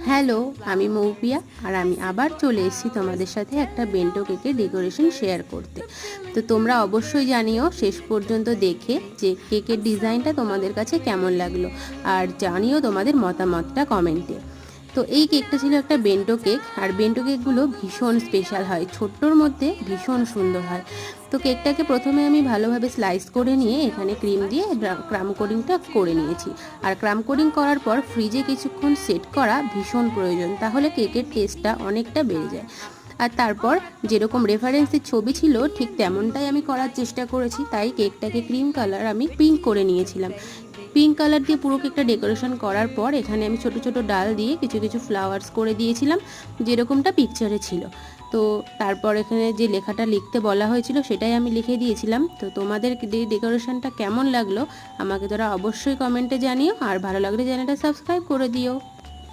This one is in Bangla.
হ্যালো, আমি মৌপিয়া আর আমি আবার চলে এসেছি তোমাদের সাথে একটা বেন্টো কেকের ডেকোরেশন শেয়ার করতে। তো তোমরা অবশ্যই জানিও শেষ পর্যন্ত দেখে যে কেকের ডিজাইনটা তোমাদের কাছে কেমন লাগলো, আর জানিও তোমাদের মতামতটা কমেন্টে। তো এই কেকটা ছিল একটা বেন্টো কেক, আর বেন্টো কেকগুলো ভীষণ স্পেশাল হয়, ছোট্টর মধ্যে ভীষণ সুন্দর হয়। তো কেকটাকে প্রথমে আমি ভালোভাবে স্লাইস করে নিয়ে এখানে ক্রিম দিয়ে ক্রাম কোডিংটা করে নিয়েছি। আর ক্রাম কোডিং করার পর ফ্রিজে কিছুক্ষণ সেট করা ভীষণ প্রয়োজন, তাহলে কেকের টেস্টটা অনেকটা বেড়ে যায়। আর তারপর যেরকম রেফারেন্সের ছবি ছিল ঠিক তেমনটাই আমি করার চেষ্টা করেছি, তাই কেকটাকে ক্রিম কালার আমি পিঙ্ক করে নিয়েছিলাম। পিঙ্ক কালার দিয়ে পুরো কেকটা ডেকোরেশন করার পর এখানে আমি ছোট ছোট ডাল দিয়ে কিছু কিছু ফ্লাওয়ার্স করে দিয়েছিলাম, যেরকমটা পিকচারে ছিল। তো তারপর এখানে যে লেখাটা লিখতে বলা হয়েছিল সেটাই আমি লিখে দিয়েছিলাম। তো তোমাদের ডেকোরেশনটা কেমন লাগলো আমাকে তোরা অবশ্যই কমেন্টে জানিও, আর ভালো লাগলে চ্যানেলটা সাবস্ক্রাইব করে দিও।